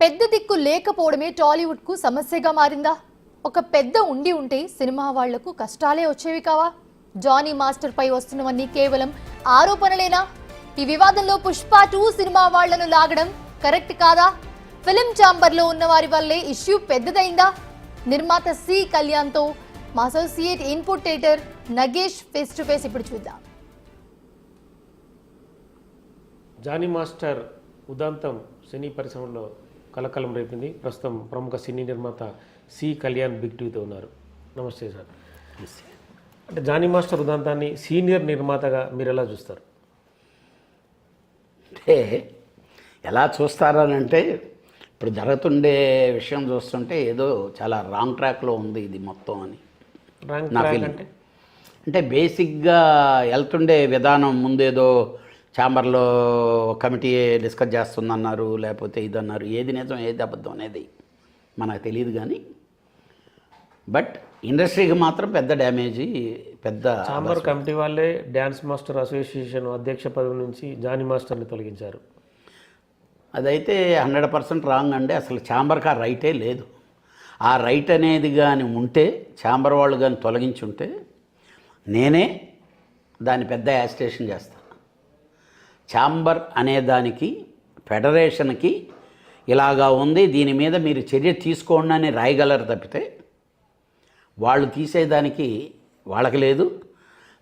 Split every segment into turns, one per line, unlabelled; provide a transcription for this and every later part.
పెద్ద దిక్కు లేకపోవడమే టాలీవుడ్ కు సమస్యగా మారిందా? ఒక పెద్ద ఉంటే సినిమా వాళ్లకు కష్టాలే వచ్చేవి కావా? జానీ మాస్టర్ పై వస్తున్నవన్నీ కేవలం ఆరోపణలేనా? ఈ వివాదంలో పుష్ప 2 సినిమా వాళ్లను లాగడం కరెక్ట్ కాదా? ఫిలిం ఛాంబర్ లో ఉన్న వారి వల్లే ఇష్యూ పెద్దదైందా? నిర్మాత సి కళ్యాణ్ తో మా associate input editor Nagesh face to face ఇప్పుడు చూద్దాం.
జానీ మాస్టర్ ఉదంతం సినీ పరిశ్రమలో కలకలం రేపింది. ప్రస్తుతం ప్రముఖ సినీ నిర్మాత సి కళ్యాణ్ బిగ్ టీవీతో ఉన్నారు. నమస్తే సార్. అంటే జానీ మాస్టర్ ఉదంతాన్ని సీనియర్ నిర్మాతగా మీరు ఎలా చూస్తారు?
అంటే ఎలా చూస్తారనంటే ఇప్పుడు జరుగుతుండే విషయం చూస్తుంటే ఏదో చాలా రాంగ్ ట్రాక్లో ఉంది ఇది మొత్తం అని నా ఫీలింగ్. అంటే బేసిక్గా వెళ్తుండే విధానం ముందేదో ఛాంబర్లో కమిటీ డిస్కస్ చేస్తుందన్నారు, లేకపోతే ఇదన్నారు. ఏది నిజం ఏది అబద్ధం అనేది మనకు తెలియదు. కానీ బట్ ఇండస్ట్రీకి మాత్రం పెద్ద డ్యామేజీ. పెద్ద
ఛాంబర్ కమిటీ వాళ్ళే డ్యాన్స్ మాస్టర్ అసోసియేషన్ అధ్యక్ష పదవి నుంచి జానీ మాస్టర్ని తొలగించారు.
అదైతే 100% రాంగ్ అండి. అసలు ఛాంబర్కి ఆ రైటే లేదు. ఆ రైట్ అనేది కానీ ఉంటే ఛాంబర్ వాళ్ళు కానీ తొలగించుంటే నేనే దాన్ని పెద్ద యాజిటేషన్ చేస్తాను. ఛాంబర్ అనే దానికి ఫెడరేషన్కి ఇలాగా ఉంది, దీని మీద మీరు చర్య తీసుకోండి అని రాయగలరు తప్పితే వాళ్ళు తీసేదానికి వాళ్ళకి లేదు.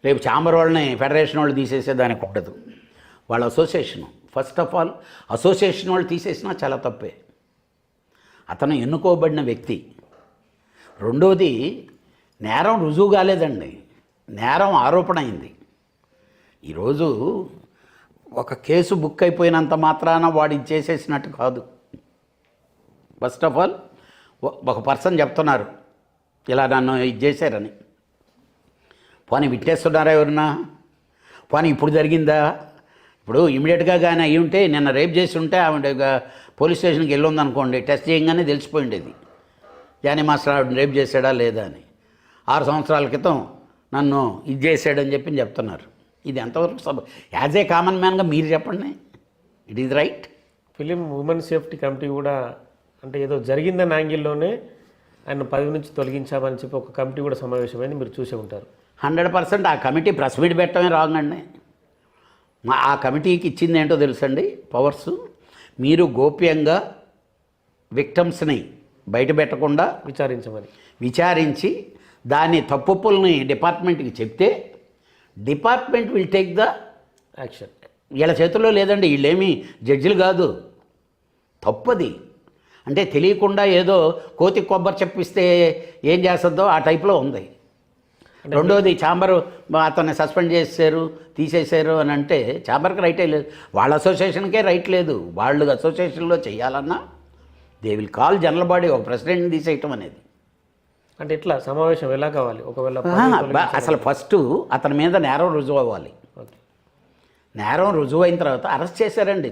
రేపు ఛాంబర్ వాళ్ళని ఫెడరేషన్ వాళ్ళు తీసేసేదానికి ఉండదు. వాళ్ళ association first of all association వాళ్ళు తీసేసినా చాలా తప్పే. అతను ఎన్నుకోబడిన వ్యక్తి. రెండోది నేరం రుజువు కాలేదండి, నేరం ఆరోపణ అయింది. ఈరోజు ఒక కేసు బుక్ అయిపోయినంత మాత్రాన వాడు ఇది చేసేసినట్టు కాదు. ఫస్ట్ ఆఫ్ ఆల్ ఒక పర్సన్ చెప్తున్నారు ఇలా నన్ను ఇది చేశారని. పోనీ విట్టేస్తున్నారా ఎవరన్నా? పోనీ ఇప్పుడు జరిగిందా? ఇప్పుడు ఇమీడియట్గా కానీ అయ్యి ఉంటే నిన్న రేప్ చేసి ఉంటే ఆవిడ పోలీస్ స్టేషన్కి వెళ్ళి ఉందనుకోండి, టెస్ట్ చేయగానే తెలిసిపోయిండేది జానీ మాస్టర్ ఆవిడ రేప్ చేశాడా లేదా అని. 6 సంవత్సరాల క్రితం నన్ను ఇది చేశాడని చెప్తున్నారు. ఇది ఎంతవరకు యాజ్ ఏ కామన్ మ్యాన్గా మీరు చెప్పండి, it is right?
Film women safety committee కూడా అంటే ఏదో జరిగిందన్న యాంగిల్లోనే ఆయన పదవి నుంచి తొలగించామని చెప్పి ఒక కమిటీ కూడా సమావేశమైంది, మీరు చూసే ఉంటారు.
100% ఆ కమిటీ ప్రెస్ మీట్ పెట్టడమే రాంగ్ అండి. ఆ కమిటీకి ఇచ్చింది ఏంటో తెలుసండి పవర్స్. మీరు గోప్యంగా విక్టమ్స్ని బయట పెట్టకుండా విచారించి దాని తప్పుల్ని డిపార్ట్మెంట్కి చెప్తే department will take the
action.
వీళ్ళ చేతుల్లో లేదండి, వీళ్ళేమీ జడ్జిలు కాదు. తప్పది అంటే తెలియకుండా ఏదో కోతి కొబ్బరి చెప్పిస్తే ఏం చేస్తుందో ఆ టైప్లో ఉంది. రెండోది ఛాంబర్ అతన్ని సస్పెండ్ చేశారు, తీసేశారు అని అంటే ఛాంబర్కి రైటే లేదు, వాళ్ళ అసోసియేషన్కే రైట్ లేదు. వాళ్ళు అసోసియేషన్లో చేయాలన్నా they will call general body ఒక ప్రెసిడెంట్ని తీసేయటం అనేది.
అంటే ఇట్లా సమావేశం ఎలా కావాలి? ఒకవేళ
అసలు ఫస్ట్ అతని మీద నేరం రుజువు అవ్వాలి. నేరం రుజువు అయిన తర్వాత అరెస్ట్ చేశారండి.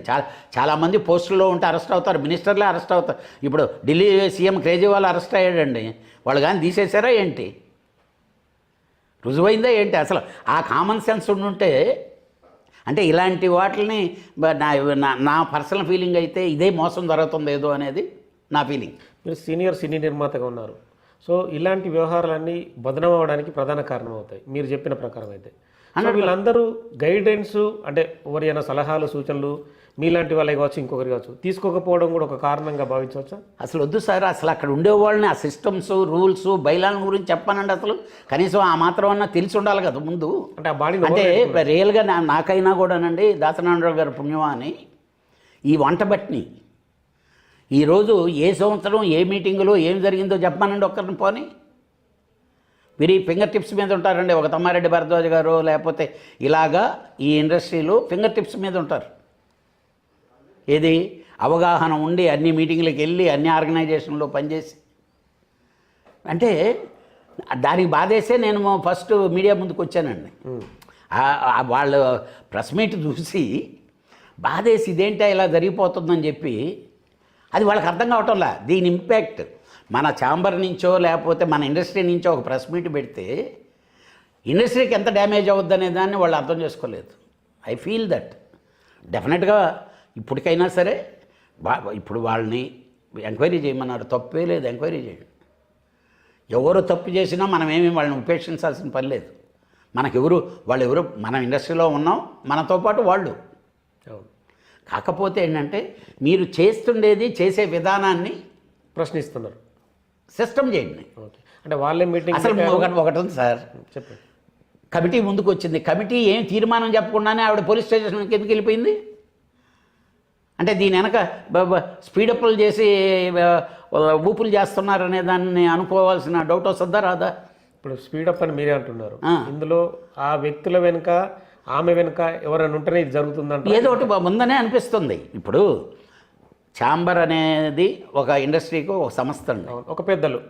చాలామంది పోస్టుల్లో ఉంటే అరెస్ట్ అవుతారు, మినిస్టర్లే అరెస్ట్ అవుతారు. ఇప్పుడు ఢిల్లీ సీఎం కేజ్రీవాల్ అరెస్ట్ అయ్యాడండి, వాళ్ళు కానీ తీసేశారా ఏంటి? రుజువైందా ఏంటి? అసలు ఆ కామన్ సెన్స్ ఉండుంటే అంటే ఇలాంటి వాటిని నా పర్సనల్ ఫీలింగ్ అయితే ఇదే మోసం జరుగుతుంది ఏదో అనేది నా ఫీలింగ్.
మీరు సీనియర్ సినీ నిర్మాతగా ఉన్నారు, సో ఇలాంటి వ్యవహారాలన్నీ బదనం అవ్వడానికి ప్రధాన కారణం అవుతాయి మీరు చెప్పిన ప్రకారం అయితే. వీళ్ళందరూ గైడెన్స్ అంటే ఎవరైనా సలహాలు సూచనలు మీలాంటి వాళ్ళకి కావచ్చు ఇంకొకరి కావచ్చు తీసుకోకపోవడం కూడా ఒక కారణంగా భావించవచ్చా?
అసలు వద్దు సార్, అసలు అక్కడ ఉండేవాళ్ళని ఆ సిస్టమ్స్ రూల్స్ బైలాల గురించి చెప్పానండి. అసలు కనీసం ఆ మాత్రం అన్నా తెలిసి ఉండాలి కదా ముందు.
అంటే ఆ బాడీ
అంటే రియల్గా నాకైనా కూడానండి దాసనారాయణరావు గారి పుణ్యమా అని ఈ వంట బట్టిని ఈరోజు ఏ సంవత్సరం ఏ మీటింగులో ఏం జరిగిందో చెప్పానండి ఒక్కరిని. పోనీ మీరు ఈ ఫింగర్ టిప్స్ మీద ఉంటారండి. ఒక తమ్మారెడ్డి భరద్వాజ్ గారు లేకపోతే ఇలాగా ఈ ఇండస్ట్రీలో ఫింగర్ టిప్స్ మీద ఉంటారు. ఏది అవగాహన ఉండి అన్ని మీటింగ్లకు వెళ్ళి అన్ని ఆర్గనైజేషన్లో పనిచేసి అంటే దానికి బాధేసే నేను ఫస్ట్ మీడియా ముందుకు వచ్చానండి. వాళ్ళు ప్రెస్ మీట్ చూసి బాధేసి ఇదేంటా ఇలా జరిగిపోతుందని చెప్పి అది వాళ్ళకి అర్థం కావటంలా. దీని ఇంపాక్ట్ మన ఛాంబర్ నుంచో లేకపోతే మన ఇండస్ట్రీ నుంచో ఒక ప్రెస్ మీట్ పెడితే ఇండస్ట్రీకి ఎంత డ్యామేజ్ అవుద్ది అనే దాన్ని వాళ్ళు అర్థం చేసుకోలేదు. ఐ ఫీల్ దట్ డెఫినెట్గా ఇప్పటికైనా సరే ఇప్పుడు వాళ్ళని ఎంక్వైరీ చేయమన్నారు, తప్పే లేదు, ఎంక్వైరీ చేయండి. ఎవరు తప్పు చేసినా మనం ఏమీ వాళ్ళని ఉపేక్షించాల్సిన పని లేదు. వాళ్ళు ఎవరు మనం ఇండస్ట్రీలో ఉన్నాం, మనతో పాటు వాళ్ళు.
అవును.
కాకపోతే ఏంటంటే మీరు చేస్తుండేది చేసే విధానాన్ని
ప్రశ్నిస్తున్నారు,
సిస్టమ్ చేయండి.
ఓకే. అంటే వాళ్ళే మీటింగ్
అసలు ఒకటి ఉంది సార్,
చెప్పండి.
కమిటీ ముందుకు వచ్చింది, కమిటీ ఏం తీర్మానం చెప్పకుండానే ఆవిడ పోలీస్ స్టేషన్కి ఎందుకు వెళ్ళిపోయింది? అంటే దీని వెనక స్పీడప్లు చేసి ఊపులు చేస్తున్నారనే దాన్ని అనుకోవాల్సిన డౌట్ వస్తుందా రాదా?
ఇప్పుడు స్పీడప్ అని మీరే అంటున్నారు, ఇందులో ఆ వ్యక్తుల వెనుక ఆమె వెనుక ఎవరైనా ఉంటేనే ఇది జరుగుతుందంట.
ఏదో ఒకటి ఉందనే అనిపిస్తుంది. ఇప్పుడు ఛాంబర్ అనేది ఒక ఇండస్ట్రీకి ఒక సంస్థ అండి,
ఒక పెద్దలు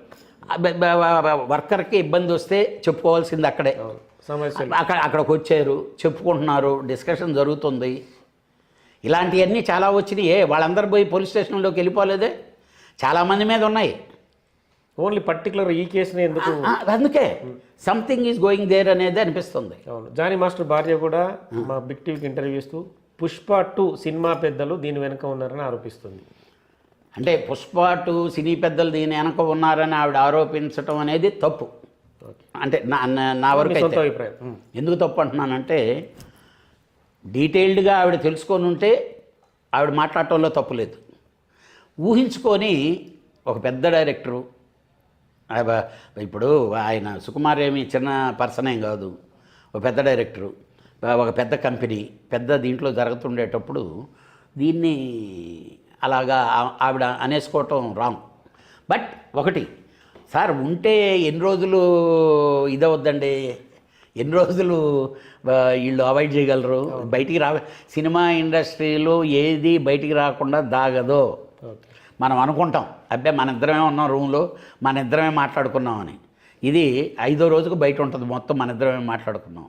వర్కర్కి ఇబ్బంది వస్తే చెప్పుకోవాల్సింది అక్కడే.
సమస్యలు
అక్కడికి వచ్చారు, చెప్పుకుంటున్నారు, డిస్కషన్ జరుగుతుంది. ఇలాంటివన్నీ చాలా వచ్చినాయి. వాళ్ళందరూ పోయి పోలీస్ స్టేషన్లోకి వెళ్ళిపోలేదే, చాలామంది మీద ఉన్నాయి.
ఓన్లీ పర్టికులర్ ఈ కేసుని ఎందుకు?
అందుకే సంథింగ్ ఈజ్ గోయింగ్ దేర్ అనేది అనిపిస్తుంది.
అవును. జానీ మాస్టర్ భార్య కూడా మా బిగ్ టీవీకి ఇంటర్వ్యూ ఇస్తూ పుష్ప 2 సినిమా పెద్దలు దీని వెనుక ఉన్నారని ఆరోపిస్తుంది.
అంటే పుష్ప 2 సినీ పెద్దలు దీని వెనక ఉన్నారని ఆవిడ ఆరోపించడం అనేది తప్పు. అంటే నా వరకు
అభిప్రాయం.
ఎందుకు తప్పు అంటున్నానంటే, డీటెయిల్డ్గా ఆవిడ తెలుసుకొని ఉంటే ఆవిడ మాట్లాడటంలో తప్పు లేదు. ఊహించుకొని ఒక పెద్ద డైరెక్టరు, ఇప్పుడు ఆయన సుకుమార్ ఏమి చిన్న పర్సన్ ఏం కాదు, ఒక పెద్ద డైరెక్టరు, ఒక పెద్ద కంపెనీ, పెద్ద దీంట్లో జరుగుతుండేటప్పుడు దీన్ని అలాగా ఆవిడ అనేసుకోవటం రాంగ్. బట్ ఒకటి సార్, ఉంటే ఎన్ని రోజులు ఇదవద్దండి, ఎన్ని రోజులు వీళ్ళు అవాయిడ్ చేయగలరు? బయటికి సినిమా ఇండస్ట్రీలో ఏది బయటికి రాకుండా దాగదో. మనం అనుకుంటాం, అబ్బే మన ఇద్దరమే ఉన్నాం రూమ్లో, మన ఇద్దరమే మాట్లాడుకున్నామని. ఇది 5వ రోజుకు బయట ఉంటుంది మొత్తం, మన ఇద్దరమే మాట్లాడుకున్నాం.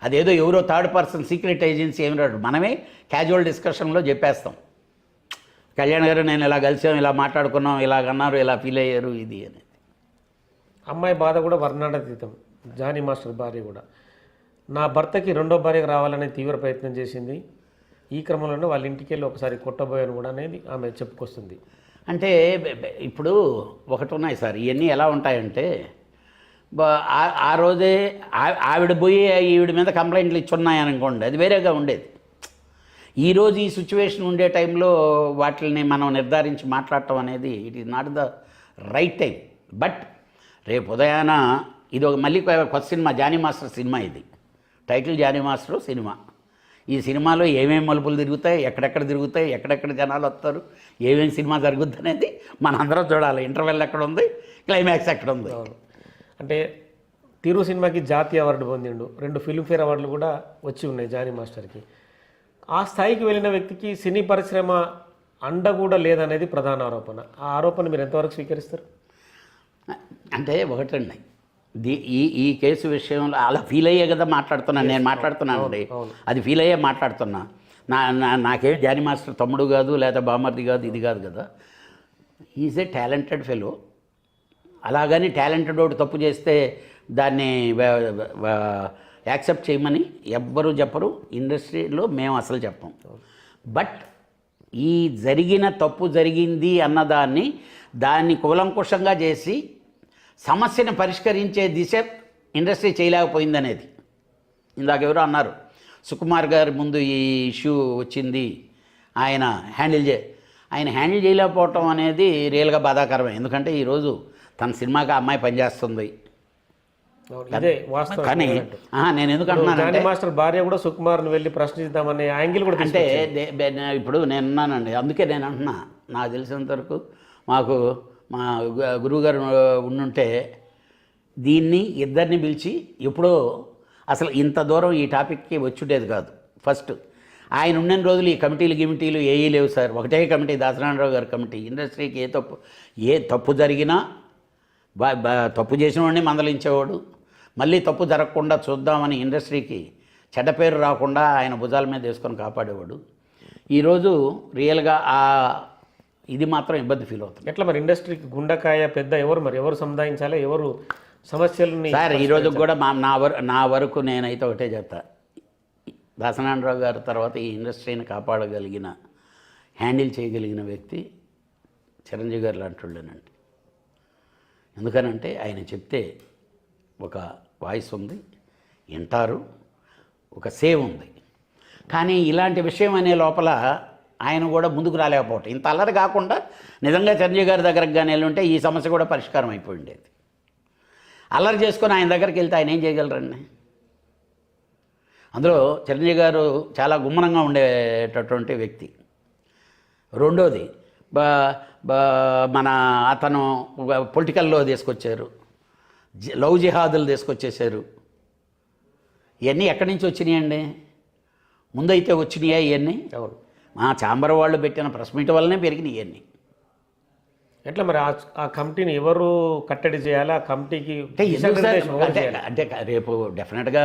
అదేదో ఎవరో థర్డ్ పర్సన్ సీక్రెట్ ఏజెన్సీ ఏమి రాడు, మనమే క్యాజువల్ డిస్కషన్లో చెప్పేస్తాం, కళ్యాణ్ గారు నేను ఇలా కలిసాం, ఇలా మాట్లాడుకున్నాం, ఇలాగన్నారు, ఇలా ఫీల్ అయ్యారు, ఇది అనేది.
అమ్మాయి బాధ కూడా వర్ణనాతీతం. జానీ మాస్టర్ భార్య కూడా నా భర్తకి 2వ భార్యకు రావాలనే తీవ్ర ప్రయత్నం చేసింది, ఈ క్రమంలోనే వాళ్ళ ఇంటికి వెళ్ళి ఒకసారి కొట్టబోయాను కూడా అనేది ఆమె చెప్పుకొస్తుంది.
అంటే ఇప్పుడు ఒకటి ఉన్నాయి సార్, ఇవన్నీ ఎలా ఉంటాయంటే, ఆ రోజే ఆవిడ పోయి ఈవిడ మీద కంప్లైంట్లు ఇచ్చున్నాయనుకోండి, అది వేరేగా ఉండేది. ఈరోజు ఈ సిచ్యువేషన్ ఉండే టైంలో వాటిని మనం నిర్ధారించి మాట్లాడటం అనేది it is not the right time. But రేపు ఉదయాన ఇది ఒక మళ్ళీ కొత్త సినిమా, జానీ మాస్టర్ సినిమా, ఇది టైటిల్ జానీ మాస్టర్ సినిమా. ఈ సినిమాలో ఏమేమి మలుపులు తిరుగుతాయి, ఎక్కడెక్కడ తిరుగుతాయి, ఎక్కడెక్కడ జనాలు వస్తారు, ఏమేమి సినిమా జరుగుద్ది అనేది మన అందరం చూడాలి. ఇంటర్వెల్ ఎక్కడ ఉంది, క్లైమాక్స్ ఎక్కడ ఉంది.
అంటే తిరు సినిమాకి జాతీయ అవార్డు పొందిండు, 2 ఫిల్మ్ఫేర్ అవార్డులు కూడా వచ్చి ఉన్నాయి జానీ మాస్టర్కి. ఆ స్థాయికి వెళ్ళిన వ్యక్తికి సినీ పరిశ్రమ అండ కూడా లేదనేది ప్రధాన ఆరోపణ. ఆ ఆరోపణ మీరు ఎంతవరకు స్వీకరిస్తారు?
అంటే ఒకటండి, ఈ కేసు విషయంలో అలా ఫీల్ అయ్యే కదా మాట్లాడుతున్నాను, నేను మాట్లాడుతున్నాను అండి, అది ఫీల్ అయ్యే మాట్లాడుతున్నా. నాకేం జానీ మాస్టర్ తమ్ముడు కాదు, లేదా బామర్ది కాదు, ఇది కాదు కదా. Is a talented fellow. అలాగని టాలెంటెడ్ వాడు తప్పు చేస్తే దాన్ని యాక్సెప్ట్ చేయమని ఎవ్వరూ చెప్పరు, ఇండస్ట్రీలో మేము అసలు చెప్పం. బట్ ఈ జరిగిన తప్పు జరిగింది అన్నదాన్ని దాన్ని కూలంకుషంగా చేసి సమస్యను పరిష్కరించే దిశ ఇండస్ట్రీ చేయలేకపోయిందనేది. ఇందాక ఎవరో అన్నారు, సుకుమార్ గారి ముందు ఈ ఇష్యూ వచ్చింది, ఆయన హ్యాండిల్ చేయలేకపోవటం అనేది రియల్గా బాధాకరమే. ఎందుకంటే ఈరోజు తన సినిమాకి అమ్మాయి పనిచేస్తుంది. కానీ నేను ఎందుకంటున్నాను,
మాస్టర్ భార్య కూడా సుకుమార్ని వెళ్ళి ప్రశ్నిద్దామనే యాంగిల్ కూడా
అంటే ఇప్పుడు నేనున్నానండి, అందుకే నేను అంటున్నా, నాకు తెలిసినంత వరకు మాకు మా గురువుగారు ఉండుంటే దీన్ని ఇద్దరిని పిలిచి ఎప్పుడో అసలు ఇంత దూరం ఈ టాపిక్కి వచ్చుండేది కాదు. ఫస్ట్ ఆయన ఉన్న రోజులు ఈ కమిటీలు ఏవీ లేవు సార్, ఒకటే కమిటీ, దాసనారాయణరావు గారి కమిటీ. ఇండస్ట్రీకి ఏ తప్పు జరిగినా తప్పు చేసిన వాడిని మందలించేవాడు, మళ్ళీ తప్పు జరగకుండా చూద్దామని ఇండస్ట్రీకి చెడ్డ పేరు రాకుండా ఆయన భుజాల మీద వేసుకొని కాపాడేవాడు. ఈరోజు రియల్గా ఇది మాత్రం ఇబ్బంది ఫీల్ అవుతుంది.
ఎట్లా మరి ఇండస్ట్రీకి గుండెకాయ పెద్ద ఎవరు సముదాయించాలి, ఎవరు సమస్యలని?
సార్ ఈరోజు కూడా నా వరకు నేనైతే ఒకటే చెప్తా, దాసనారాయణరావు గారి తర్వాత ఈ ఇండస్ట్రీని కాపాడగలిగిన, హ్యాండిల్ చేయగలిగిన వ్యక్తి చిరంజీవి గారు లాంటి వాళ్ళేనండి. ఎందుకనంటే ఆయన చెప్తే ఒక వాయిస్ ఉంది, వింటారు, ఒక సేవ్ ఉంది. కానీ ఇలాంటి విషయం అనే లోపల ఆయన కూడా ముందుకు రాలేకపోవటం, ఇంత అల్లరి కాకుండా నిజంగా చిరంజీవి గారి దగ్గరకు కానీ వెళ్ళి ఈ సమస్య కూడా పరిష్కారం అయిపోయి ఉండేది. అల్లరి చేసుకొని ఆయన దగ్గరికి వెళ్తే ఆయన ఏం చేయగలరండి? అందులో చిరంజీవి గారు చాలా గుమ్మనంగా ఉండేటటువంటి వ్యక్తి. రెండోది మన అతను పొలిటికల్లో తీసుకొచ్చారు, లవ్ జిహాదులు తీసుకొచ్చేసారు. ఇవన్నీ ఎక్కడి నుంచి వచ్చినాయండి? ముందైతే వచ్చినాయా ఇవన్నీ?
అవును.
మా ఛాంబర్ వాళ్ళు పెట్టిన ప్రెస్ మీట్ వల్లనే పెరిగినాయి ఇవన్నీ.
ఎట్లా మరి ఆ కమిటీని ఎవరు కట్టడి చేయాలి? ఆ కమిటీకి
అంటే రేపు డెఫినెట్గా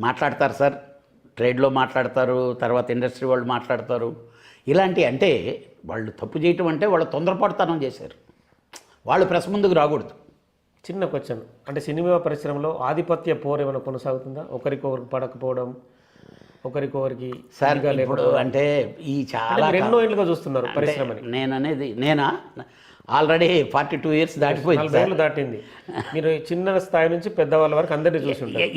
మాట్లాడతారు సార్, ట్రేడ్లో మాట్లాడతారు, తర్వాత ఇండస్ట్రీ వాళ్ళు మాట్లాడతారు. ఇలాంటి అంటే వాళ్ళు తప్పు చేయటం అంటే వాళ్ళు తొందరపడతనం చేశారు, వాళ్ళు ప్రెస్ ముందుకు రాకూడదు.
చిన్న క్వశ్చన్, అంటే సినిమా పరిశ్రమలో ఆధిపత్య పోరు ఏమైనా కొనసాగుతుందా? ఒకరికొకరికి పడకపోవడం, ఒకరికొకరికి
సార్ ఇప్పుడు అంటే ఈ చాలా
ఎన్నో ఏళ్ళుగా చూస్తున్నారు పరిశ్రమని.
నేనా ఆల్రెడీ 42 years దాటిపోయింది,
40 ఏళ్ళు దాటింది. మీరు చిన్న స్థాయి నుంచి పెద్దవాళ్ళ వరకు అందరినీ చూసి ఉంటారు.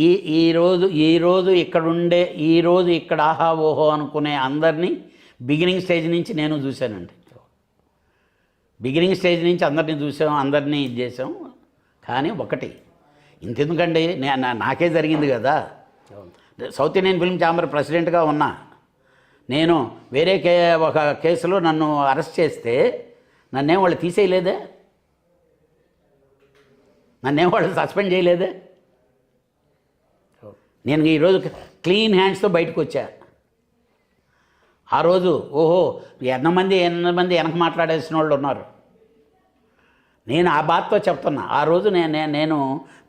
ఈరోజు ఇక్కడ ఆహా ఓహో అనుకునే అందరినీ బిగినింగ్ స్టేజ్ నుంచి నేను చూశానండి. బిగినింగ్ స్టేజ్ నుంచి అందరినీ చూసాం, అందరినీ ఇది చేసాం. కానీ ఒకటి ఇంతెందుకండి, నాకే జరిగింది కదా. సౌత్ ఇండియన్ ఫిల్మ్ ఛాంబర్ ప్రెసిడెంట్గా ఉన్నా నేను వేరే ఒక కేసులో నన్ను అరెస్ట్ చేస్తే నన్నేం వాళ్ళు తీసేయలేదే, నన్నేం వాళ్ళు సస్పెండ్ చేయలేదే. నేను ఈరోజు క్లీన్ హ్యాండ్స్తో బయటకు వచ్చా. ఆ రోజు ఓహో ఎంతమంది వెనక మాట్లాడేసిన వాళ్ళు ఉన్నారు. నేను ఆ బాధతో చెప్తున్నా. ఆ రోజు నేను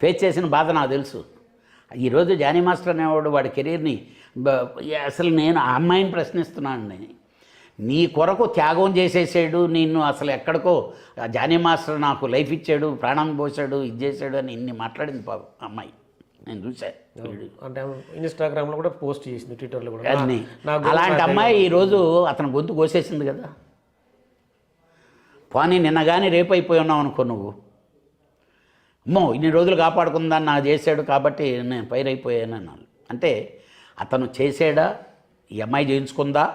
ఫేస్ చేసిన బాధ నాకు తెలుసు. ఈరోజు జానీ మాస్టర్ అనేవాడు వాడి కెరీర్ని అసలు నేను ఆ అమ్మాయిని ప్రశ్నిస్తున్నాను. నీ కొరకు త్యాగం చేసేసాడు నిన్ను, అసలు ఎక్కడికో జానీ మాస్టర్ నాకు లైఫ్ ఇచ్చాడు, ప్రాణం పోసాడు, ఇది చేశాడు అని ఇన్ని మాట్లాడింది పాపం అమ్మాయి. నేను చూశాను.
అంటే ఇన్స్టాగ్రామ్లో కూడా పోస్ట్ చేసింది, ట్విట్టర్లో కూడా.
అన్నీ అలాంటి అమ్మాయి ఈరోజు అతను గొంతు కోసేసింది కదా. పోనీ నిన్న కానీ రేపు అయిపోయి ఉన్నావు అనుకో నువ్వు, అమ్మో ఇన్ని రోజులు కాపాడుకుందాన్ని నాకు చేశాడు కాబట్టి నేను పైరైపోయాను అన్నాను. అంటే అతను చేసాడా, ఈ అమ్మాయి చేయించుకుందా,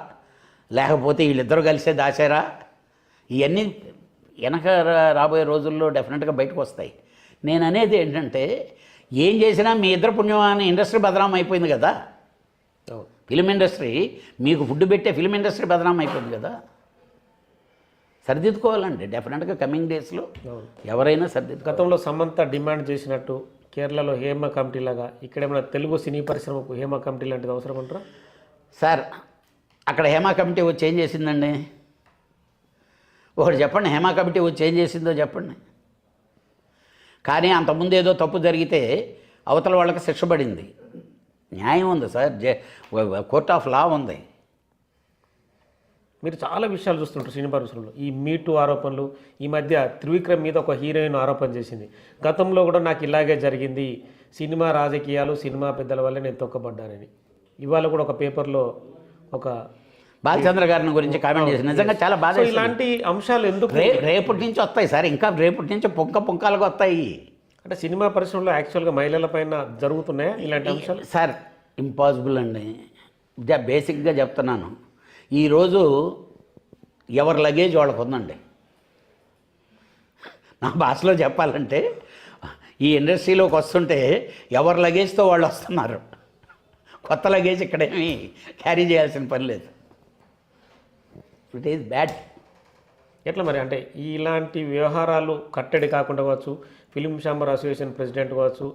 లేకపోతే వీళ్ళిద్దరూ కలిసే దాచారా, ఇవన్నీ వెనక రాబోయే రోజుల్లో డెఫినెట్గా బయటకు వస్తాయి. నేను అనేది ఏంటంటే ఏం చేసినా మీ ఇద్దరు పుణ్యమాన ఇండస్ట్రీ బదనాం అయిపోయింది కదా. ఫిలిం ఇండస్ట్రీ మీకు ఫుడ్ పెట్టే ఫిలిం ఇండస్ట్రీ బదనాం అయిపోయింది కదా. సరిదిద్దుకోవాలండి డెఫినెట్గా కమింగ్ డేస్లో ఎవరైనా
గతంలో సమంత డిమాండ్ చేసినట్టు కేరళలో హేమ కమిటీ లాగా ఇక్కడ ఏమైనా తెలుగు సినీ పరిశ్రమకు హేమ కమిటీ లాంటిది అవసరం అంటారా?
సార్ అక్కడ హేమ కమిటీ వచ్చి ఏం చేసిందండి? ఒకటి చెప్పండి, హేమ కమిటీ వచ్చి ఏం చేసిందో చెప్పండి. కానీ అంతకుముందు ఏదో తప్పు జరిగితే అవతల వాళ్ళకి శిక్ష పడింది, న్యాయం ఉంది సార్, కోర్ట్ ఆఫ్ లా ఉంది.
మీరు చాలా విషయాలు చూస్తుంటారు సినిమా పరిశ్రమలో. ఈ మీటూ ఆరోపణలు, ఈ మధ్య త్రివిక్రమ్ మీద ఒక హీరోయిన్ ఆరోపణ చేసింది, గతంలో కూడా నాకు ఇలాగే జరిగింది, సినిమా రాజకీయాలు సినిమా పెద్దల వల్లే నేను తొక్కబడ్డానని. ఇవాళ కూడా ఒక పేపర్లో ఒక
బాలచంద్ర గారిని గురించి కామెంట్ చేసి నిజంగా చాలా బాధ.
ఇలాంటి అంశాలు ఎందుకు
రేపటి నుంచి వస్తాయి సార్, ఇంకా రేపటి నుంచి పుంకాలుగా వస్తాయి.
అంటే సినిమా పరిశ్రమలో యాక్చువల్గా మహిళల పైన జరుగుతున్నాయా ఇలాంటి అంశాలు?
సార్ ఇంపాసిబుల్ అండి. బేసిక్గా చెప్తున్నాను, ఈరోజు ఎవరి లగేజ్ వాళ్ళకు ఉందండి. నా భాషలో చెప్పాలంటే ఈ ఇండస్ట్రీలోకి వస్తుంటే ఎవరి లగేజ్తో వాళ్ళు వస్తున్నారు. కొత్త లగేజ్ ఇక్కడేమీ క్యారీ చేయాల్సిన పని లేదు. It is bad.
ఎట్లా మరి అంటే ఇలాంటి వ్యవహారాలు కట్టడి కాకుండా కావచ్చు, ఫిలిం ఛాంబర్ అసోసియేషన్ ప్రెసిడెంట్ కావచ్చు,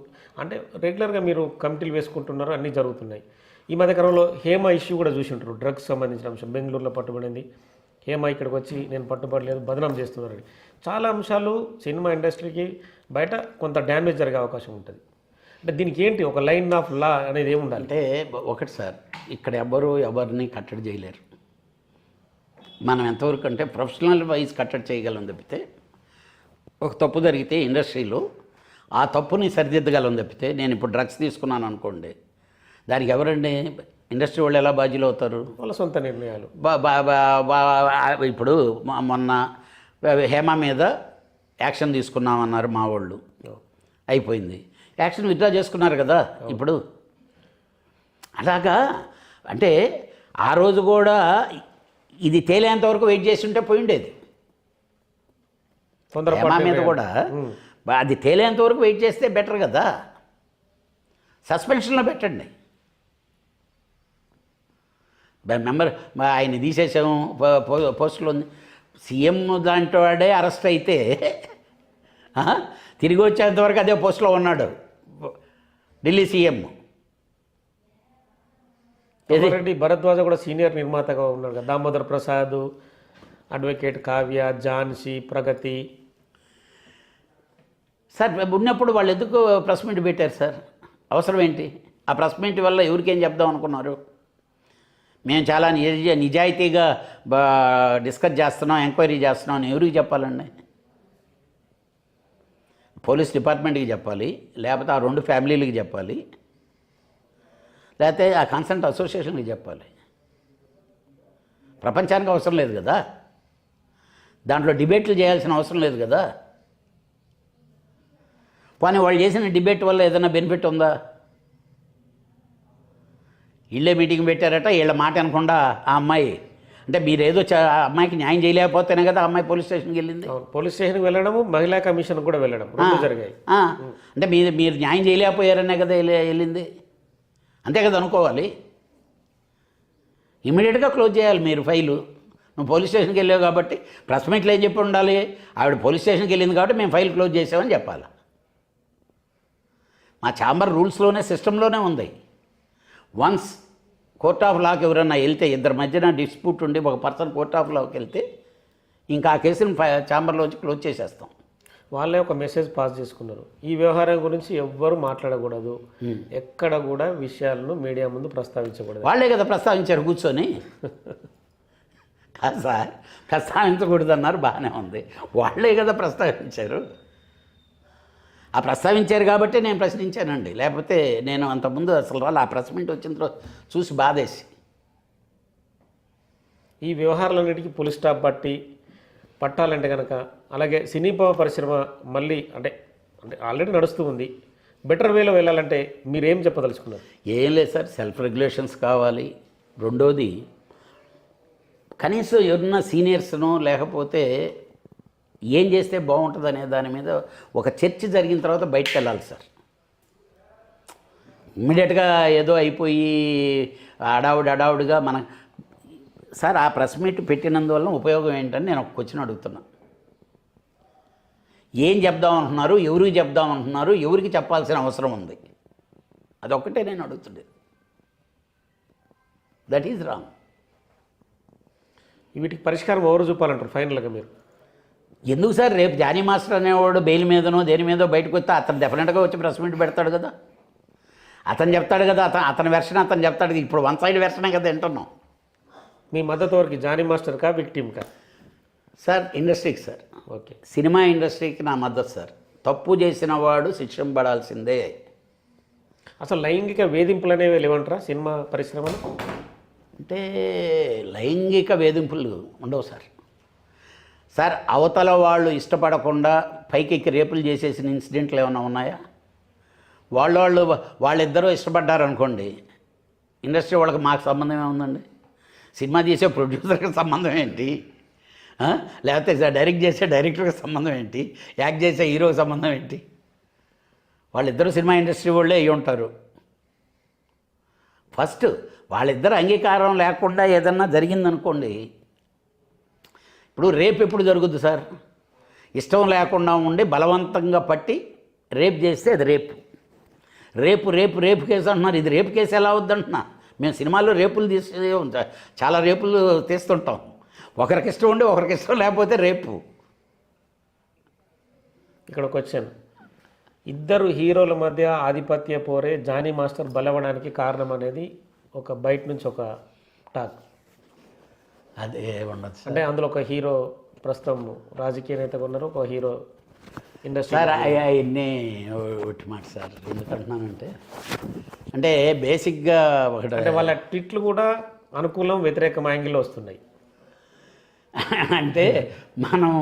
అంటే రెగ్యులర్గా మీరు కమిటీలు వేసుకుంటున్నారు, అన్నీ జరుగుతున్నాయి. ఈ మధ్యకాలంలో హేమ ఇష్యూ కూడా చూసి ఉంటారు, డ్రగ్స్ సంబంధించిన అంశం. బెంగళూరులో పట్టుబడింది హేమ, ఇక్కడికి వచ్చి నేను పట్టుబడలేదు బదనాం చేస్తున్నారని. చాలా అంశాలు సినిమా ఇండస్ట్రీకి బయట కొంత డ్యామేజ్ జరిగే అవకాశం ఉంటుంది. అంటే దీనికి ఏంటి ఒక లైన్ ఆఫ్ లా అనేది ఏముండాలి?
అంటే ఒకటి సార్, ఇక్కడ ఎవరిని కట్టడి చేయలేరు. మనం ఎంతవరకు అంటే ప్రొఫెషనల్ వైజ్ కట్టడి చేయగలం తప్పితే, ఒక తప్పు జరిగితే ఇండస్ట్రీలో ఆ తప్పుని సరిదిద్దగలం తప్పితే, నేను ఇప్పుడు డ్రగ్స్ తీసుకున్నాను అనుకోండి, దానికి ఎవరండి ఇండస్ట్రీ వాళ్ళు ఎలా బాధ్యులు అవుతారు?
వాళ్ళ సొంత నిర్ణయాలు.
ఇప్పుడు మొన్న హేమ మీద యాక్షన్ తీసుకున్నామన్నారు మా వాళ్ళు, అయిపోయింది. యాక్షన్ విత్డ్రా చేసుకున్నారు కదా ఇప్పుడు. అలాగా అంటే ఆ రోజు కూడా ఇది తేలేంత వరకు వెయిట్ చేసి ఉంటే పోయి ఉండేది. హేమ మీద కూడా అది తేలేంత వరకు వెయిట్ చేస్తే బెటర్ కదా. సస్పెన్షన్లో పెట్టండి. మెంబర్ ఆయన తీసేసాము పోస్టులో ఉంది. సీఎం లాంటి వాడే అరెస్ట్ అయితే తిరిగి వచ్చేంతవరకు అదే పోస్టులో ఉన్నాడు ఢిల్లీ సీఎం.
రెడ్డి భరద్వాజ కూడా సీనియర్ నిర్మాతగా ఉన్నాడు కదా. దామోదర్ ప్రసాద్, అడ్వకేట్ కావ్య, ఝాన్సీ, ప్రగతి
సార్ ఉన్నప్పుడు వాళ్ళు ఎందుకు ప్రెస్ మీట్ పెట్టారు సార్? అవసరం ఏంటి? ఆ ప్రెస్ మీట్ వల్ల ఎవరికేం చెప్దాం అనుకున్నారు? మేము చాలా నిజాయితీగా డిస్కస్ చేస్తున్నాం, ఎంక్వైరీ చేస్తున్నాం అని ఎవరికి చెప్పాలండి? పోలీస్ డిపార్ట్మెంట్కి చెప్పాలి, లేకపోతే ఆ 2 ఫ్యామిలీలకి చెప్పాలి, లేకపోతే ఆ కన్సర్న్ అసోసియేషన్కి చెప్పాలి. ప్రపంచానికి అవసరం లేదు కదా, దాంట్లో డిబేట్లు చేయాల్సిన అవసరం లేదు కదా. పోనీ వాళ్ళు చేసిన డిబేట్ వల్ల ఏదైనా బెనిఫిట్ ఉందా? వీళ్ళే మీటింగ్ పెట్టారట, వీళ్ళ మాట అనకుండా ఆ అమ్మాయి అంటే మీరేదో ఆ అమ్మాయికి న్యాయం చేయలేకపోతేనే కదా ఆ అమ్మాయి పోలీస్ స్టేషన్కి వెళ్ళింది.
పోలీస్ స్టేషన్కి వెళ్ళడము, మహిళా కమిషన్ కూడా వెళ్ళడం రెండు జరిగాయి.
అంటే మీరు న్యాయం చేయలేకపోయారనే కదా వెళ్ళింది, అంతే కదా అనుకోవాలి. ఇమీడియట్గా క్లోజ్ చేయాలి మీరు ఫైలు. నువ్వు పోలీస్ స్టేషన్కి వెళ్ళావు కాబట్టి ప్రెస్ మీట్లో ఏం చెప్పి ఉండాలి? ఆవిడ పోలీస్ స్టేషన్కి వెళ్ళింది కాబట్టి మేము ఫైల్ క్లోజ్ చేసామని చెప్పాలి. మా ఛాంబర్ రూల్స్లోనే సిస్టంలోనే ఉంది. వన్స్ కోర్ట్ ఆఫ్ లాకి ఎవరన్నా వెళ్తే, ఇద్దరి మధ్యన డిస్ప్యూట్ ఉండి ఒక పర్సన్ కోర్ట్ ఆఫ్ లాకి వెళ్తే ఇంకా ఆ కేసుని ఛాంబర్లోంచి క్లోజ్ చేసేస్తాం.
వాళ్ళే ఒక మెసేజ్ పాస్ చేసుకున్నారు, ఈ వ్యవహారం గురించి ఎవ్వరు మాట్లాడకూడదు, ఎక్కడ కూడా విషయాలను మీడియా ముందు ప్రస్తావించకూడదు.
వాళ్ళే కదా ప్రస్తావించారు కూర్చొని. కాదు సార్, ప్రస్తావించకూడదు అన్నారు, బాగానే ఉంది. వాళ్ళే కదా ప్రస్తావించారు. ఆ ప్రస్తావించారు కాబట్టి నేను ప్రశ్నించానండి. లేకపోతే నేను అంతకుముందు అసలు వాళ్ళు ఆ ప్రెస్ మీట్ వచ్చిన తర్వాత చూసి బాధేసి.
ఈ వ్యవహారాలన్నిటికీ పులి స్టాప్ పట్టాలంటే కనుక, అలాగే సినీ పరిశ్రమ మళ్ళీ అంటే ఆల్రెడీ నడుస్తూ ఉంది, బెటర్ వేలో వెళ్ళాలంటే మీరేం చెప్పదలుచుకున్నారు?
ఏం లేదు సార్, సెల్ఫ్ రెగ్యులేషన్స్ కావాలి. రెండోది కనీసం ఎవరన్నా సీనియర్స్ను లేకపోతే ఏం చేస్తే బాగుంటుంది అనే దాని మీద ఒక చర్చ జరిగిన తర్వాత బయటకు వెళ్ళాలి సార్. ఇమ్మీడియట్గా ఏదో అయిపోయి అడావుడిగా సార్ ఆ ప్రెస్ మీట్ పెట్టినందువల్ల ఉపయోగం ఏంటని నేను ఒక క్వశ్చన్ అడుగుతున్నా. ఏం చెప్దాం అంటున్నారు, ఎవరికి చెప్దాం అంటున్నారు, ఎవరికి చెప్పాల్సిన అవసరం ఉంది? అదొక్కటే నేను అడుగుతుండే. That is wrong.
వీటికి పరిష్కారం ఎవరు చూపాలంటారు ఫైనల్గా మీరు?
ఎందుకు సార్, రేపు జానీ మాస్టర్ అనేవాడు బెయిల్ మీదనో దేని మీదో బయటకు వస్తే అతను డెఫినెట్గా వచ్చి ప్రెస్ మీట్ పెడతాడు కదా, అతను చెప్తాడు కదా, అతని వెర్షన్ అతను చెప్తాడు. ఇప్పుడు వన్ సైడ్ వెర్షనే కదా వింటున్నాం.
మీ మద్దతు వరకు జానీ మాస్టర్కా విక్టిమ్కా?
సార్ ఇండస్ట్రీకి సార్,
ఓకే,
సినిమా ఇండస్ట్రీకి నా మద్దతు సార్. తప్పు చేసిన వాడు శిక్షింపడాల్సిందే.
అసలు లైంగిక వేధింపులు అనేవి లేవంటారా సినిమా పరిశ్రమలో?
అంటే లైంగిక వేధింపులు ఉండవు సార్. సార్ అవతల వాళ్ళు ఇష్టపడకుండా పైకెక్కి రేపులు చేసేసిన ఇన్సిడెంట్లు ఏమైనా ఉన్నాయా? వాళ్ళిద్దరూ ఇష్టపడ్డారనుకోండి, ఇండస్ట్రీ వాళ్ళకి మాకు సంబంధం ఏముందండి? సినిమా చేసే ప్రొడ్యూసర్కి సంబంధం ఏంటి? లేకపోతే డైరెక్ట్ చేసే డైరెక్టర్కి సంబంధం ఏంటి? యాక్ట్ చేసే హీరోకి సంబంధం ఏంటి? వాళ్ళిద్దరూ సినిమా ఇండస్ట్రీ వాళ్ళే అయ్యి ఉంటారు. ఫస్ట్ వాళ్ళిద్దరు అంగీకారం లేకుండా ఏదన్నా జరిగిందనుకోండి, ఇప్పుడు రేపు ఎప్పుడు జరుగుద్ది సార్? ఇష్టం లేకుండా ఉండి బలవంతంగా పట్టి రేపు చేస్తే అది రేపు కేసు అంటున్నారు. ఇది రేపు కేసు ఎలా అవుద్దంటున్నా? మేము సినిమాల్లో రేపులు చాలా రేపులు తీస్తుంటాం. ఒకరికి ఇష్టం ఉండి ఒకరికి ఇష్టం లేకపోతే రేపు.
ఇక్కడ ఒక క్వశ్చన్, ఇద్దరు హీరోల మధ్య ఆధిపత్య పోరే జానీ మాస్టర్ బలవడానికి కారణం అనేది ఒక బయట నుంచి ఒక టాక్.
అదే ఉండదు
అంటే అందులో ఒక హీరో ప్రస్తుతం రాజకీయ నేతగా ఉన్నారు, ఒక హీరో ఇండస్ట్రీ.
సార్ అవన్నీ ఒకటి మాట సార్, ఎందుకంటున్నానంటే అంటే బేసిక్గా ఒకటి
అంటే వాళ్ళ ట్వీట్లు కూడా అనుకూలం వ్యతిరేకం యాంగిల్లో వస్తున్నాయి.
అంటే మనం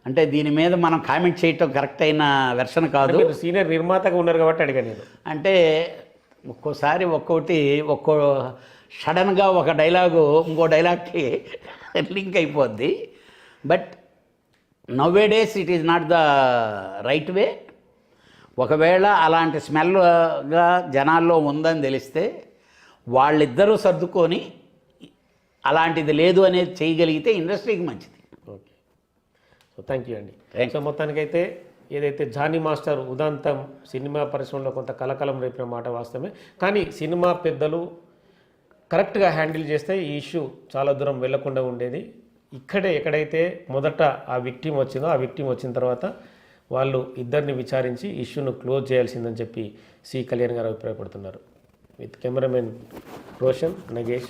అంటే దీని మీద మనం కామెంట్ చేయటం కరెక్ట్ అయిన వెర్షన్ కాదు.
మీరు సీనియర్ నిర్మాతగా ఉన్నారు కాబట్టి అడిగాను నేను.
అంటే ఒక్కోసారి ఒక్కో సడన్గా ఒక డైలాగు ఇంకో డైలాగ్కి లింక్ అయిపోద్ది. బట్ నవ్వే days it is not the right way. ఒకవేళ అలాంటి స్మెల్గా జనాల్లో ఉందని తెలిస్తే వాళ్ళిద్దరూ సర్దుకొని అలాంటిది లేదు అనేది చేయగలిగితే ఇండస్ట్రీకి మంచిది.
ఓకే, సో థ్యాంక్ యూ అండి.
Thank
సో మొత్తానికైతే ఏదైతే జానీ మాస్టర్ ఉదాంతం సినిమా పరిశ్రమలో కొంత కలకలం రేపిన మాట వాస్తవమే. కానీ సినిమా పెద్దలు కరెక్ట్గా హ్యాండిల్ చేస్తే ఈ ఇష్యూ చాలా దూరం వెళ్లకుండా ఉండేది. ఎక్కడైతే మొదట ఆ విక్టిమ్ వచ్చిందో, ఆ విక్టిమ్ వచ్చిన తర్వాత వాళ్ళు ఇద్దరిని విచారించి ఇష్యూను క్లోజ్ చేయాల్సిందని చెప్పి సి కళ్యాణ్ గారు అభిప్రాయపడుతున్నారు. With cameraman Roshan, Nagesh.